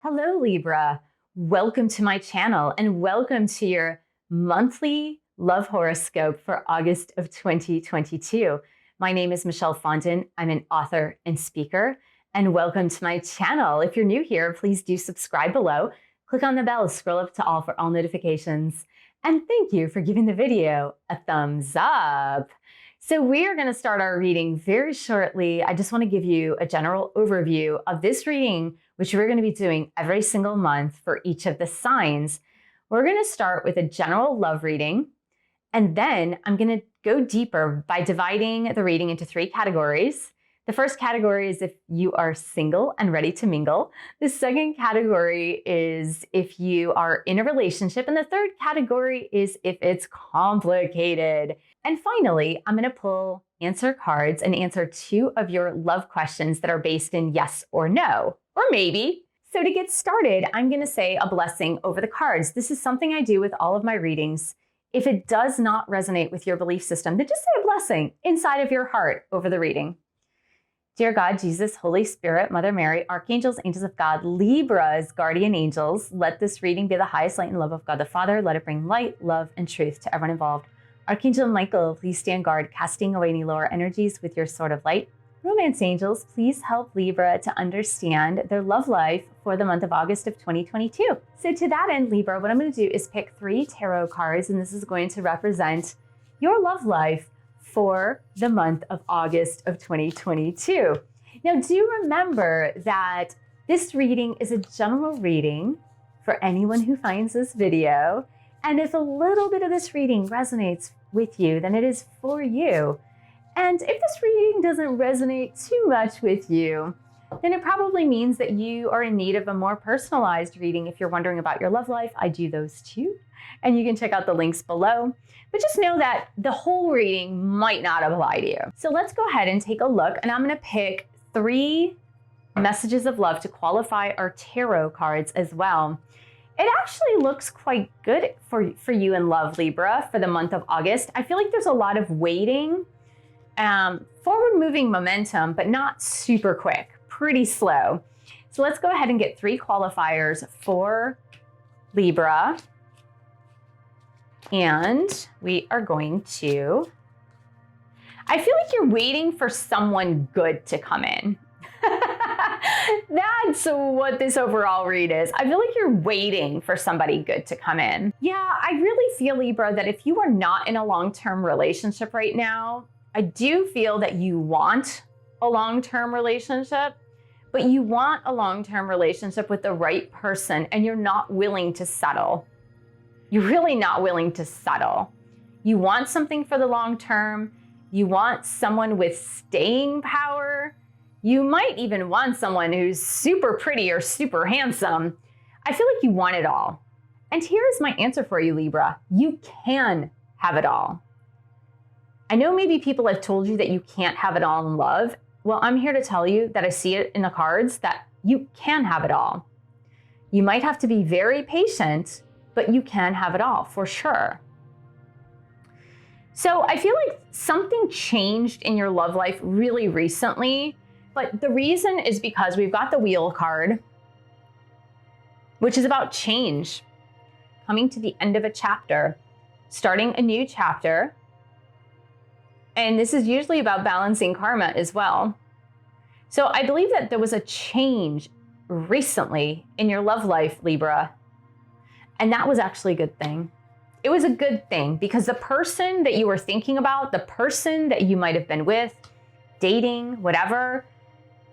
Hello, Libra. Welcome to my channel and welcome to your monthly love horoscope for August of 2022. My name is Michelle Fondin. I'm an author and speaker, and welcome to my channel. If you're new here, please do subscribe below. Click on the bell, scroll up to all for all notifications. And thank you for giving the video a thumbs up. So we are going to start our reading very shortly. I just want to give you a general overview of this reading, which we're going to be doing every single month for each of the signs. We're going to start with a general love reading, and then I'm going to go deeper by dividing the reading into 3 categories. The first category is if you are single and ready to mingle. The second category is if you are in a relationship. And the third category is if it's complicated. And finally, I'm going to answer cards and answer 2 of your love questions that are based in yes or no, or maybe. So to get started, I'm going to say a blessing over the cards. This is something I do with all of my readings. If it does not resonate with your belief system, then just say a blessing inside of your heart over the reading. Dear God, Jesus, Holy Spirit, Mother Mary, Archangels, Angels of God, Libras, Guardian Angels, let this reading be the highest light and love of God the Father. Let it bring light, love, and truth to everyone involved. Archangel Michael, please stand guard, casting away any lower energies with your sword of light. Romance angels, please help Libra to understand their love life for the month of August of 2022. So to that end, Libra, what I'm going to do is pick 3 tarot cards, and this is going to represent your love life for the month of August of 2022. Now, do remember that this reading is a general reading for anyone who finds this video. And if a little bit of this reading resonates with you, then it is for you. And if this reading doesn't resonate too much with you, then it probably means that you are in need of a more personalized reading. If you're wondering about your love life, I do those too. And you can check out the links below. But just know that the whole reading might not apply to you. So let's go ahead and take a look. And I'm going to pick 3 messages of love to qualify our tarot cards as well. It actually looks quite good for you in love, Libra, for the month of August. I feel like there's a lot of waiting, forward-moving momentum, but not super quick, pretty slow. So let's go ahead and get 3 qualifiers for Libra. And we are going to, I feel like you're waiting for someone good to come in. That's what this overall read is. I feel like you're waiting for somebody good to come in. Yeah, I really feel, Libra, that if you are not in a long-term relationship right now, I do feel that you want a long-term relationship, but you want a long-term relationship with the right person, and you're not willing to settle. You're really not willing to settle. You want something for the long term. You want someone with staying power. You might even want someone who's super pretty or super handsome. I feel like you want it all. And here is my answer for you, Libra. You can have it all. I know maybe people have told you that you can't have it all in love. Well, I'm here to tell you that I see it in the cards that you can have it all. You might have to be very patient, but you can have it all for sure. So I feel like something changed in your love life really recently, but the reason is because we've got the Wheel card, which is about change, coming to the end of a chapter, starting a new chapter. And this is usually about balancing karma as well. So I believe that there was a change recently in your love life, Libra. And that was actually a good thing. It was a good thing because the person that you were thinking about, the person that you might have been with, dating, whatever,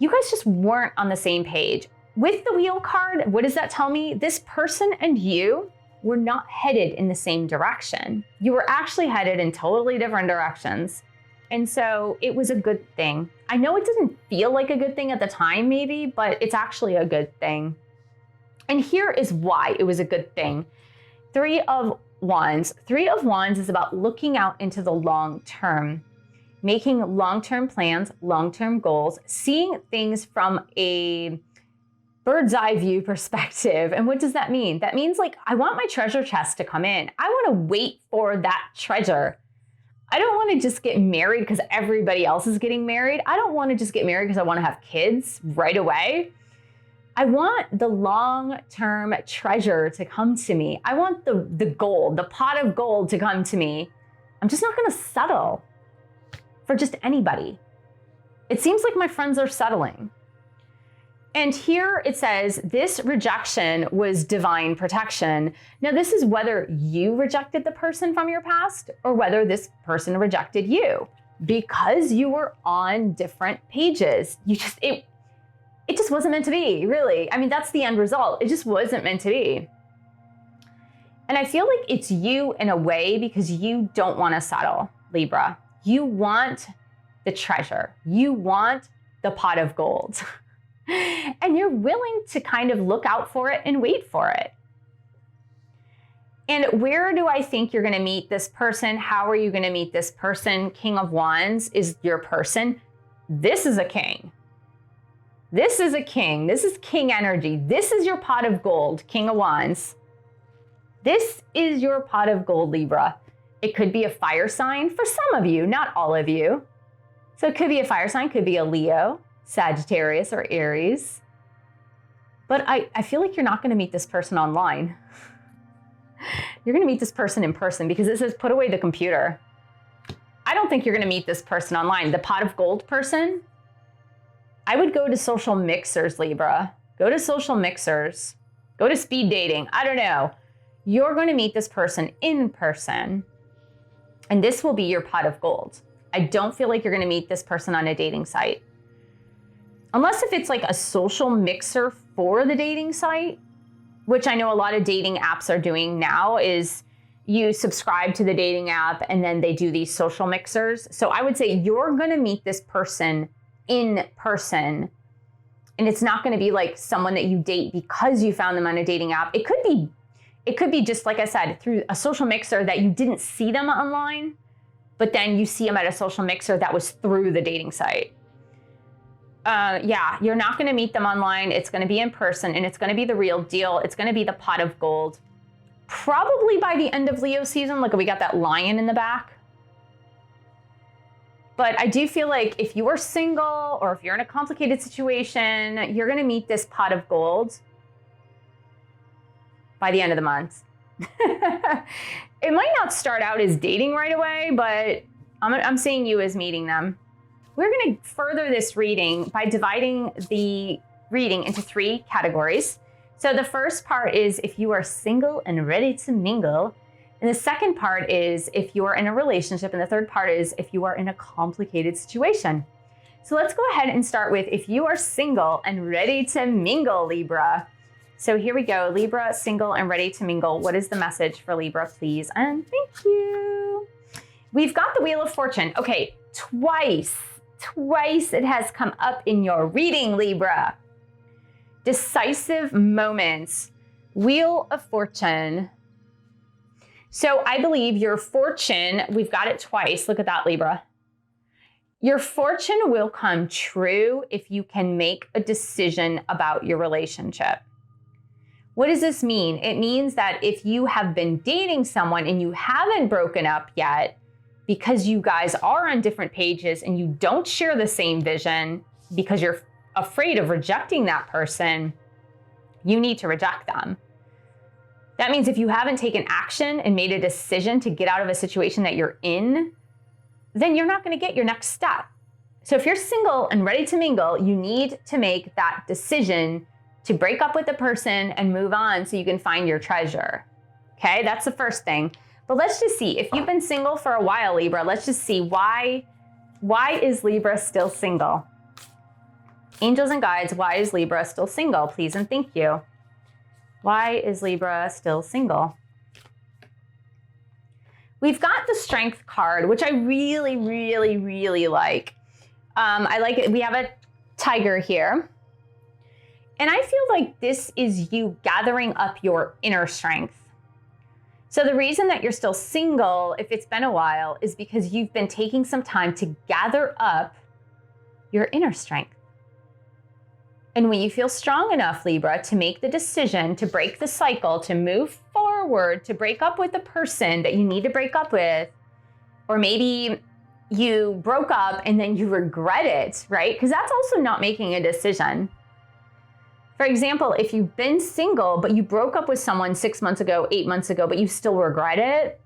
you guys just weren't on the same page. With the Wheel card, what does that tell me? This person and you were not headed in the same direction. You were actually headed in totally different directions. And so it was a good thing. I know it didn't feel like a good thing at the time, maybe, but it's actually a good thing. And here is why it was a good thing. 3 of Wands. 3 of Wands is about looking out into the long term, making long-term plans, long-term goals, seeing things from a bird's eye view perspective. And what does that mean? That means like, I want my treasure chest to come in. I want to wait for that treasure. I don't want to just get married because everybody else is getting married. I don't want to just get married because I want to have kids right away. I want the long-term treasure to come to me. I want the gold, the pot of gold to come to me. I'm just not going to settle for just anybody. It seems like my friends are settling. And here it says, this rejection was divine protection. Now, this is whether you rejected the person from your past or whether this person rejected you because you were on different pages. It just wasn't meant to be, really. I mean, that's the end result. It just wasn't meant to be. And I feel like it's you in a way because you don't want to settle, Libra. You want the treasure. You want the pot of gold. And you're willing to kind of look out for it and wait for it. And where do I think you're going to meet this person? How are you going to meet this person? King of Wands is your person. This is a king. This is a king. This is king energy. This is your pot of gold, King of Wands. This is your pot of gold, Libra. It could be a fire sign for some of you, not all of you. So it could be a fire sign, could be a Leo, Sagittarius, or Aries. But I feel like you're not going to meet this person online. You're going to meet this person in person because it says put away the computer. I don't think you're going to meet this person online. The pot of gold person, I would go to social mixers, Libra. Go to social mixers. Go to speed dating. I don't know. You're going to meet this person in person. And this will be your pot of gold. I don't feel like you're going to meet this person on a dating site. Unless if it's like a social mixer for the dating site, which I know a lot of dating apps are doing now, is you subscribe to the dating app and then they do these social mixers. So I would say you're going to meet this person in person. And it's not going to be like someone that you date because you found them on a dating app. It could be just, like I said, through a social mixer that you didn't see them online, but then you see them at a social mixer that was through the dating site. Yeah, you're not going to meet them online. It's going to be in person and it's going to be the real deal. It's going to be the pot of gold. Probably by the end of Leo season. Look, we got that lion in the back. But I do feel like if you are single or if you're in a complicated situation, you're going to meet this pot of gold by the end of the month. It might not start out as dating right away, but I'm seeing you as meeting them. We're going to further this reading by dividing the reading into 3 categories. So the first part is if you are single and ready to mingle. And the second part is if you are in a relationship. And the third part is if you are in a complicated situation. So let's go ahead and start with if you are single and ready to mingle, Libra. So here we go, Libra, single and ready to mingle. What is the message for Libra, please? And thank you. We've got the Wheel of Fortune. Okay, twice it has come up in your reading, Libra. Decisive moments, Wheel of Fortune. So I believe your fortune, we've got it twice. Look at that, Libra. Your fortune will come true if you can make a decision about your relationship. What does this mean? It means that if you have been dating someone and you haven't broken up yet, because you guys are on different pages and you don't share the same vision because you're afraid of rejecting that person, you need to reject them. That means if you haven't taken action and made a decision to get out of a situation that you're in, then you're not going to get your next step. So if you're single and ready to mingle, you need to make that decision to break up with the person and move on so you can find your treasure. Okay, that's the first thing. But let's just see, if you've been single for a while, Libra, let's just see why is Libra still single? Angels and guides, why is Libra still single? Please and thank you. Why is Libra still single? We've got the Strength card, which I really, really, really like. I like it. We have a tiger here. And I feel like this is you gathering up your inner strength. So the reason that you're still single, if it's been a while, is because you've been taking some time to gather up your inner strength. And when you feel strong enough, Libra, to make the decision to break the cycle, to move forward, to break up with the person that you need to break up with, or maybe you broke up and then you regret it, right? Because that's also not making a decision. For example, if you've been single, but you broke up with someone 6 months ago, 8 months ago, but you still regret it,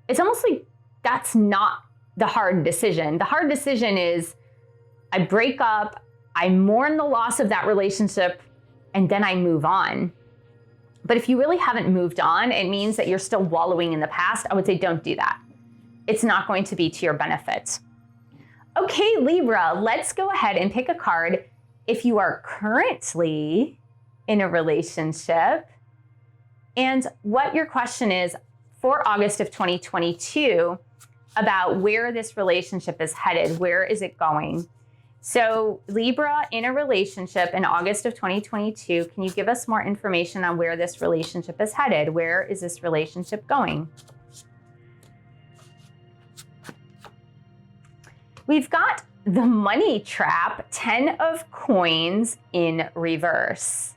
it's almost like that's not the hard decision. The hard decision is I break up, I mourn the loss of that relationship, and then I move on. But if you really haven't moved on, it means that you're still wallowing in the past. I would say don't do that. It's not going to be to your benefit. Okay, Libra, let's go ahead and pick a card if you are currently in a relationship and what your question is for August of 2022 about where this relationship is headed. Where is it going? So Libra, in a relationship in August of 2022, can you give us more information on where this relationship is headed? Where is this relationship going? We've got the money trap, 10 of coins in reverse.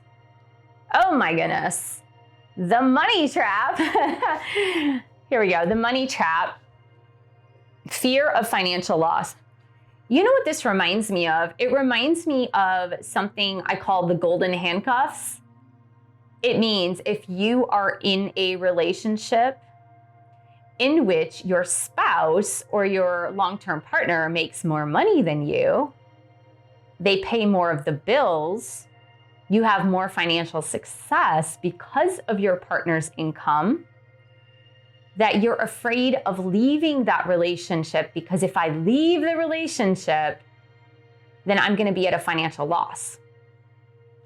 Oh my goodness. The money trap. Here we go. The money trap. Fear of financial loss. You know what this reminds me of? It reminds me of something I call the golden handcuffs. It means if you are in a relationship in which your spouse or your long-term partner makes more money than you, they pay more of the bills, you have more financial success because of your partner's income, that you're afraid of leaving that relationship because if I leave the relationship, then I'm going to be at a financial loss.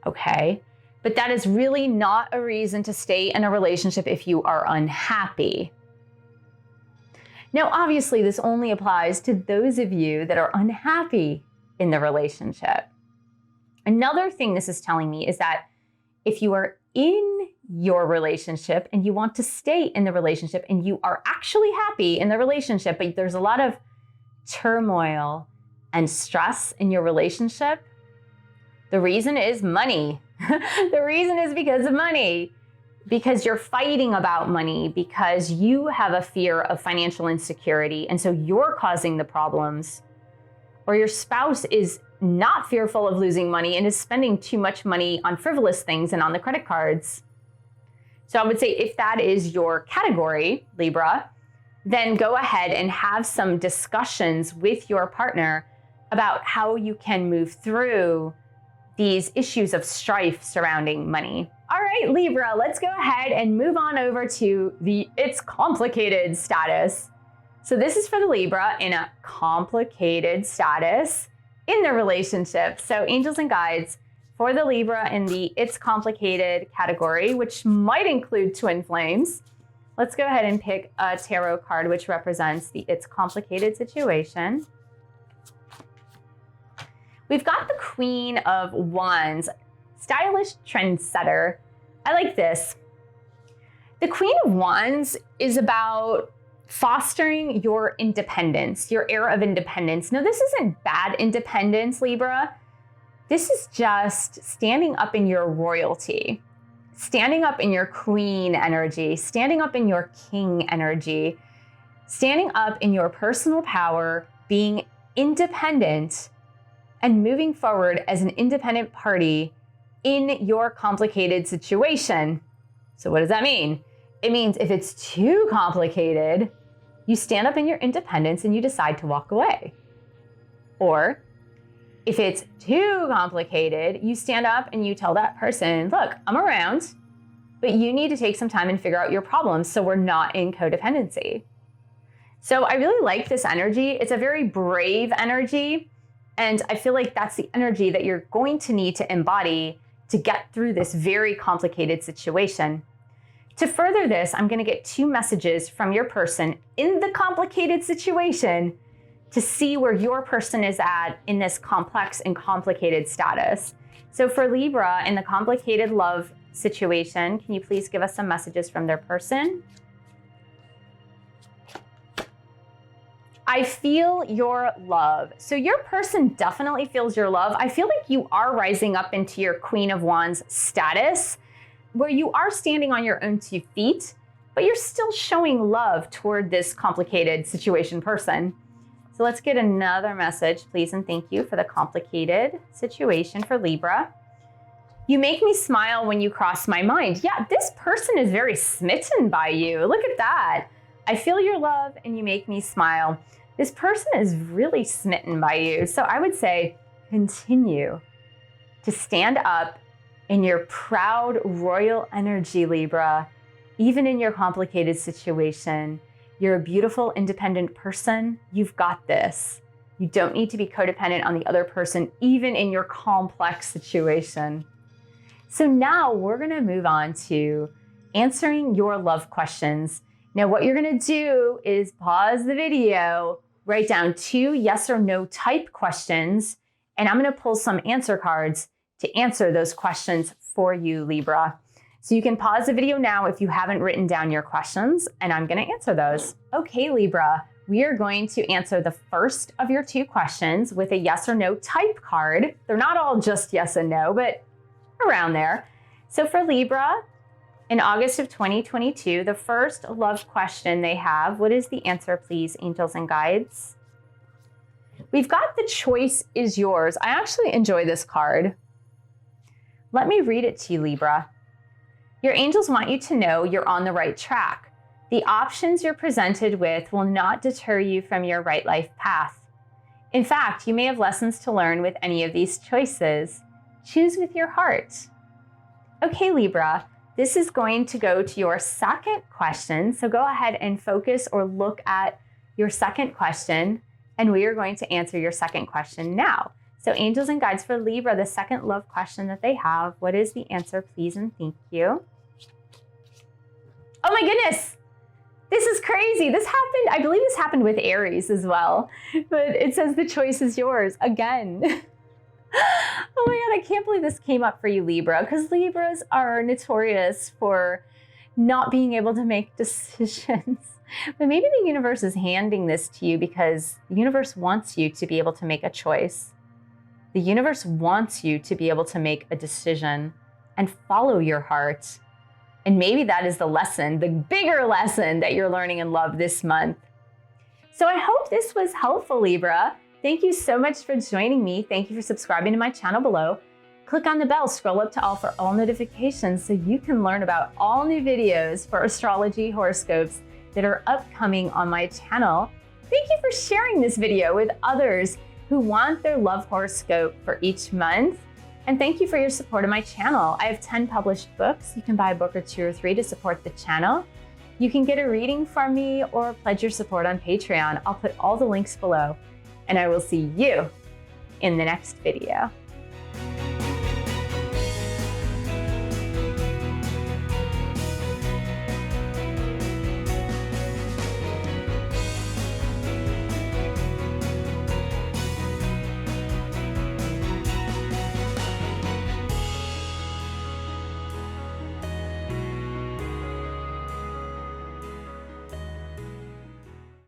Okay? But that is really not a reason to stay in a relationship if you are unhappy. Now, obviously, this only applies to those of you that are unhappy in the relationship. Another thing this is telling me is that if you are in your relationship and you want to stay in the relationship and you are actually happy in the relationship, but there's a lot of turmoil and stress in your relationship, the reason is money. The reason is because of money. Because you're fighting about money, because you have a fear of financial insecurity, and so you're causing the problems, or your spouse is not fearful of losing money and is spending too much money on frivolous things and on the credit cards. So I would say if that is your category, Libra, then go ahead and have some discussions with your partner about how you can move through these issues of strife surrounding money. All right, Libra, let's go ahead and move on over to the it's complicated status. So this is for the Libra in a complicated status in the relationship. So angels and guides for the Libra in the it's complicated category, which might include twin flames. Let's go ahead and pick a tarot card which represents the it's complicated situation. We've got the Queen of Wands, stylish trendsetter. I like this. The Queen of Wands is about fostering your independence, your era of independence. Now, this isn't bad independence, Libra. This is just standing up in your royalty, standing up in your queen energy, standing up in your king energy, standing up in your personal power, being independent, and moving forward as an independent party in your complicated situation. So what does that mean? It means if it's too complicated, you stand up in your independence and you decide to walk away. Or if it's too complicated, you stand up and you tell that person, look, I'm around, but you need to take some time and figure out your problems so we're not in codependency. So I really like this energy. It's a very brave energy. And I feel like that's the energy that you're going to need to embody to get through this very complicated situation. To further this, I'm going to get 2 messages from your person in the complicated situation to see where your person is at in this complex and complicated status. So for Libra, in the complicated love situation, can you please give us some messages from their person? I feel your love. So your person definitely feels your love. I feel like you are rising up into your Queen of Wands status, where you are standing on your own 2 feet, but you're still showing love toward this complicated situation person. So let's get another message, please and thank you, for the complicated situation for Libra. You make me smile when you cross my mind. Yeah, this person is very smitten by you. Look at that. I feel your love and you make me smile. This person is really smitten by you. So I would say continue to stand up in your proud royal energy, Libra, even in your complicated situation. You're a beautiful, independent person. You've got this. You don't need to be codependent on the other person, even in your complex situation. So now we're gonna move on to answering your love questions. Now what you're gonna do is pause the video, write down 2 yes or no type questions, and I'm gonna pull some answer cards to answer those questions for you, Libra. So you can pause the video now if you haven't written down your questions, and I'm gonna answer those. Okay, Libra, we are going to answer the first of your 2 questions with a yes or no type card. They're not all just yes and no, but around there. So for Libra, in August of 2022, the first love question they have, what is the answer, please, angels and guides? We've got the choice is yours. I actually enjoy this card. Let me read it to you, Libra. Your angels want you to know you're on the right track. The options you're presented with will not deter you from your right life path. In fact, you may have lessons to learn with any of these choices. Choose with your heart. Okay, Libra, this is going to go to your second question. So go ahead and focus or look at your second question, and we are going to answer your second question now. So angels and guides for Libra, the second love question that they have, what is the answer, please and thank you? Oh my goodness, this is crazy. This happened, I believe this happened with Aries as well, but it says the choice is yours again. Oh my God, I can't believe this came up for you, Libra, because Libras are notorious for not being able to make decisions. But maybe the universe is handing this to you because the universe wants you to be able to make a choice. The universe wants you to be able to make a decision and follow your heart. And maybe that is the lesson, the bigger lesson that you're learning in love this month. So I hope this was helpful, Libra. Thank you so much for joining me. Thank you for subscribing to my channel below. Click on the bell, scroll up to all for all notifications so you can learn about all new videos for astrology horoscopes that are upcoming on my channel. Thank you for sharing this video with others who want their love horoscope for each month. And thank you for your support of my channel. I have 10 published books. You can buy a book or 2 or 3 to support the channel. You can get a reading from me or pledge your support on Patreon. I'll put all the links below. And I will see you in the next video.